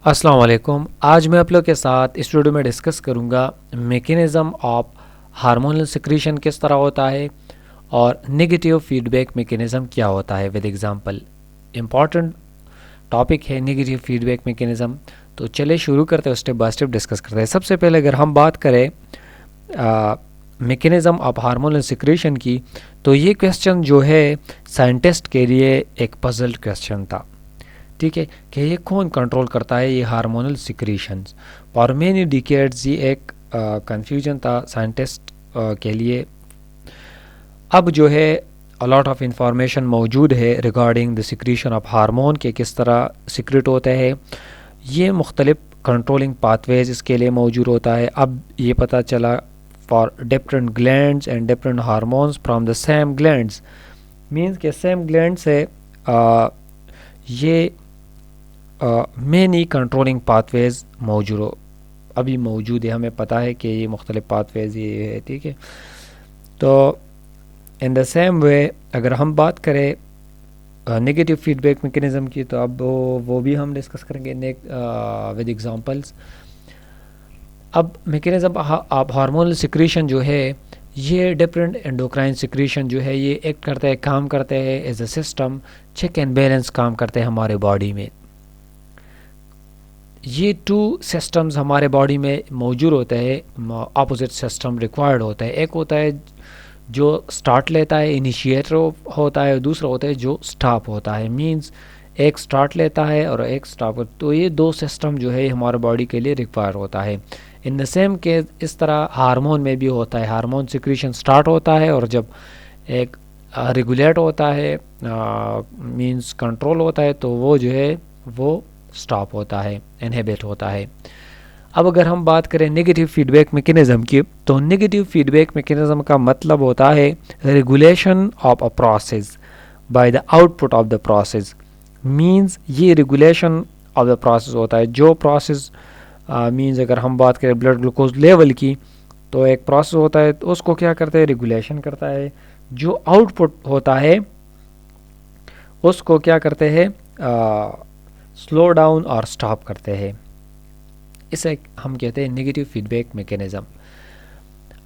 السلام علیکم. آج میں آپ لوگ کے ساتھ اس ویڈیو میں ڈسکس کروں گا میکینزم آف ہارمونل سیکریشن کس طرح ہوتا ہے اور نگیٹیو فیڈ بیک میکینزم کیا ہوتا ہے ود ایگزامپل. امپورٹنٹ ٹاپک ہے نگیٹیو فیڈ بیک میکینزم. تو چلے شروع کرتے ہیں, اسٹیپ بائی اسٹیپ ڈسکس کرتے ہیں. سب سے پہلے اگر ہم بات کریں میکینزم آف ہارمونل سیکریشن کی, تو یہ کویسچن جو ہے سائنٹسٹ کے لیے ایک پزلڈ کویسچن تھا. ٹھیک ہے کہ یہ کون کنٹرول کرتا ہے یہ hormonal secretions. For many decades یہ ایک کنفیوژن تھا سائنٹسٹ کے لیے. اب جو ہے الاٹ آف انفارمیشن موجود ہے regarding the secretion of hormone کے کس طرح سیکریٹ ہوتے ہیں. یہ مختلف کنٹرولنگ پاتھ ویز اس کے لیے موجود ہوتا ہے. اب یہ پتہ چلا for different glands and different hormones from the same glands, means کہ سیم گلینڈ سے یہ مینی کنٹرولنگ پاتھ ویز ابھی موجود ہے. ہمیں پتہ ہے کہ یہ مختلف پاتھ ویز یہ ہے. ٹھیک ہے, تو ان دا سیم وے اگر ہم بات کریں نگیٹیو فیڈ بیک میکینزم کی, تو اب وہ بھی ہم ڈسکس کریں گے ود ایگزامپلس. اب میکینزم آف ہارمونل سیکریشن جو ہے یہ ڈفرینٹ انڈوکرائن سیکریشن جو ہے یہ ایکٹ کرتے ہیں, کام کرتے ہیں as a system, check and balance کام کرتے ہیں ہمارے باڈی میں. یہ ٹو سسٹمز ہمارے باڈی میں موجود ہوتے ہیں, اپوزٹ سسٹم ریکوائرڈ ہوتا ہے. ایک ہوتا ہے جو سٹارٹ لیتا ہے, انیشیٹر ہوتا ہے, دوسرا ہوتا ہے جو سٹاپ ہوتا ہے. مینز ایک سٹارٹ لیتا ہے اور ایک سٹاپ. تو یہ دو سسٹم جو ہے ہمارے باڈی کے لیے ریکوائر ہوتا ہے. ان دا سیم کیس اس طرح ہارمون میں بھی ہوتا ہے. ہارمون سیکریشن سٹارٹ ہوتا ہے اور جب ایک ریگولیٹ ہوتا ہے مینز کنٹرول ہوتا ہے, تو وہ جو ہے وہ سٹاپ ہوتا ہے, انہیبٹ ہوتا ہے. اب اگر ہم بات کریں نگیٹیو فیڈ بیک میکینزم کی, تو نگیٹیو فیڈ بیک میکینزم کا مطلب ہوتا ہے regulation of a process by the output of the process. Means یہ ریگولیشن آف دا پروسیس ہوتا ہے. جو پروسیس مینز اگر ہم بات کریں بلڈ گلوکوز لیول کی, تو ایک پروسیس ہوتا ہے اس کو کیا کرتا ہے, ریگولیشن کرتا ہے. جو آؤٹ پٹ ہوتا ہے اس کو کیا کرتے ہیں, سلو ڈاؤن اور سٹاپ کرتے ہیں. اسے ہم کہتے ہیں نگیٹیو فیڈ بیک میکینزم.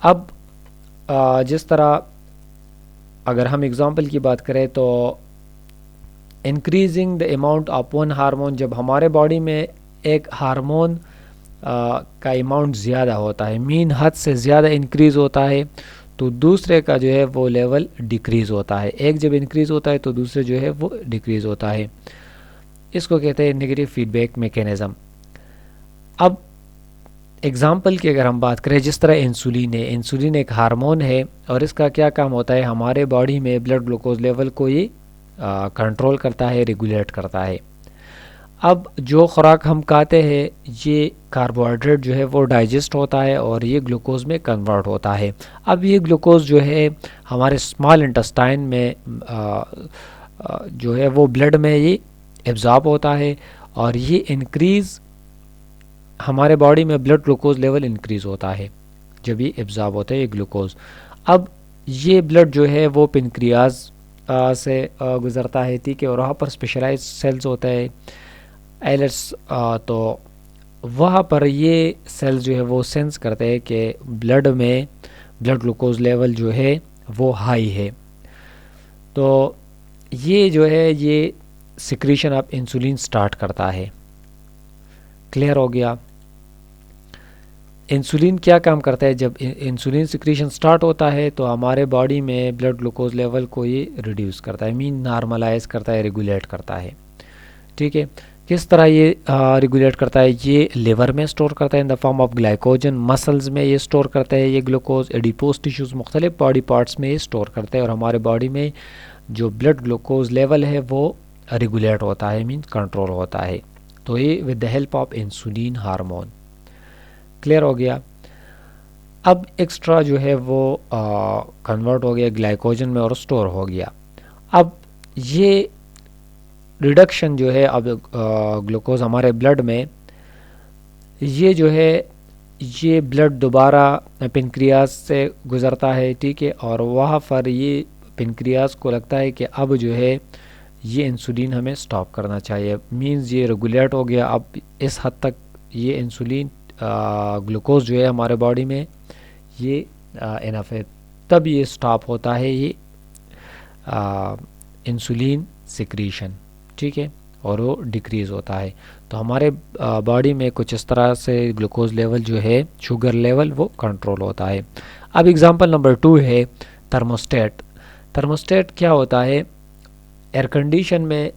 اب جس طرح اگر ہم اگزامپل کی بات کریں, تو increasing the amount of one hormone, جب ہمارے باڈی میں ایک ہارمون کا اماؤنٹ زیادہ ہوتا ہے, مین حد سے زیادہ انکریز ہوتا ہے, تو دوسرے کا جو ہے وہ لیول ڈیکریز ہوتا ہے. ایک جب انکریز ہوتا ہے تو دوسرے جو ہے وہ ڈیکریز ہوتا ہے. اس کو کہتے ہیں نگیٹیو فیڈ بیک میکینزم. اب ایگزامپل کی اگر ہم بات کریں, جس طرح انسولین ہے, انسولین ایک ہارمون ہے اور اس کا کیا کام ہوتا ہے, ہمارے باڈی میں بلڈ گلوکوز لیول کو یہ کنٹرول کرتا ہے, ریگولیٹ کرتا ہے. اب جو خوراک ہم کھاتے ہیں یہ کاربوہائیڈریٹ جو ہے وہ ڈائجسٹ ہوتا ہے اور یہ گلوکوز میں کنورٹ ہوتا ہے. اب یہ گلوکوز جو ہے ہمارے اسمال انٹسٹائن میں جو ہے وہ بلڈ میں یہ ایبزارب ہوتا ہے, اور یہ انکریز ہمارے باڈی میں بلڈ گلوکوز لیول انکریز ہوتا ہے جب یہ ایبزارب ہوتا ہے یہ گلوکوز. اب یہ بلڈ جو ہے وہ پنکریاز سے گزرتا ہے, ٹھیک ہے, اور وہاں پر اسپیشلائز سیلز ہوتا ہے ایلٹس, تو وہاں پر یہ سیلز جو ہے وہ سینس کرتے ہیں کہ بلڈ میں بلڈ گلوکوز لیول جو ہے وہ ہائی ہے. تو یہ جو ہے یہ سیکریشن آف انسولین سٹارٹ کرتا ہے. کلیئر ہو گیا. انسولین کیا کام کرتا ہے, جب انسولین سیکریشن سٹارٹ ہوتا ہے تو ہمارے باڈی میں بلڈ گلوکوز لیول کو یہ ریڈیوس کرتا ہے, مین نارملائز کرتا ہے, ریگولیٹ کرتا ہے. ٹھیک ہے, کس طرح یہ ریگولیٹ کرتا ہے, یہ لیور میں سٹور کرتا ہے ان دا فارم آف گلائکوجن, مسلز میں یہ سٹور کرتا ہے یہ گلوکوز, ایڈیپوز ٹیشوز مختلف باڈی پارٹس میں یہ سٹور کرتا ہے, اور ہمارے باڈی میں جو بلڈ گلوکوز لیول ہے وہ ریگولیٹ ہوتا ہے, مین کنٹرول ہوتا ہے. تو یہ with the help of insulin hormone. Clear ہو گیا. اب ایکسٹرا جو ہے وہ کنورٹ ہو گیا گلائکوجن میں اور سٹور ہو گیا. اب یہ ریڈکشن جو ہے اب گلوکوز ہمارے بلڈ میں, یہ جو ہے یہ بلڈ دوبارہ پنکریاز سے گزرتا ہے, ٹھیک ہے, اور وہاں پر یہ پنکریاز کو لگتا ہے کہ اب جو ہے یہ انسولین ہمیں سٹاپ کرنا چاہیے. مینز یہ ریگولیٹ ہو گیا. اب اس حد تک یہ انسولین گلوکوز جو ہے ہمارے باڈی میں یہ انف ہے, تب یہ سٹاپ ہوتا ہے یہ انسولین سیکریشن, ٹھیک ہے, اور وہ ڈیکریز ہوتا ہے. تو ہمارے باڈی میں کچھ اس طرح سے گلوکوز لیول جو ہے, شوگر لیول, وہ کنٹرول ہوتا ہے. اب ایگزامپل نمبر 2 ہے تھرموسٹیٹ. تھرموسٹیٹ کیا ہوتا ہے؟ ایئر کنڈیشن میں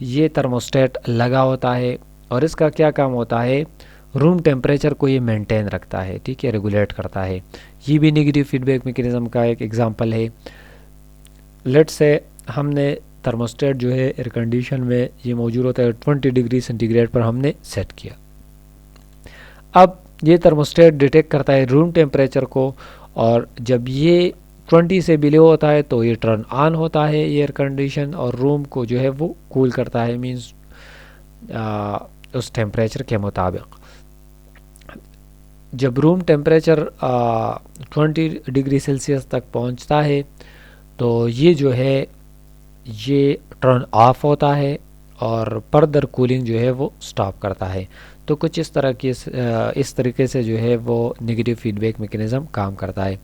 یہ تھرموسٹیٹ لگا ہوتا ہے اور اس کا کیا کام ہوتا ہے؟ روم ٹیمپریچر کو یہ مینٹین رکھتا ہے, ٹھیک ہے, ریگولیٹ کرتا ہے. یہ بھی نیگیٹو فیڈ بیک میکینزم کا ایک ایگزامپل ہے. لیٹ سے ہم نے تھرموسٹیٹ جو ہے ایئر کنڈیشن میں یہ موجود ہوتا ہے 20 ڈگری سینٹی گریڈ پر ہم نے سیٹ کیا. اب یہ تھرموسٹیٹ ڈیٹیکٹ کرتا ہے روم ٹیمپریچر کو, اور جب یہ 20 سے بلو ہوتا ہے تو یہ ٹرن آن ہوتا ہے ایئر کنڈیشن, اور روم کو جو ہے وہ کول کرتا ہے, مینز اس ٹیمپریچر کے مطابق. جب روم ٹیمپریچر 20 ڈگری سیلسیس تک پہنچتا ہے تو یہ جو ہے یہ ٹرن آف ہوتا ہے اور فردر کولنگ جو ہے وہ سٹاپ کرتا ہے. تو کچھ اس طریقے سے جو ہے وہ نیگیٹو فیڈ بیک میکینزم کام کرتا ہے.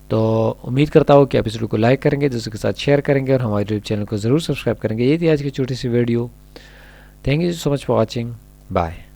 تو امید کرتا ہوں کہ آپ اس ویڈیو کو لائک کریں گے, دوستوں کے ساتھ شیئر کریں گے, اور ہمارے یوٹیوب چینل کو ضرور سبسکرائب کریں گے. یہ تھی آج کی چھوٹی سی video. Thank you so much for watching. Bye.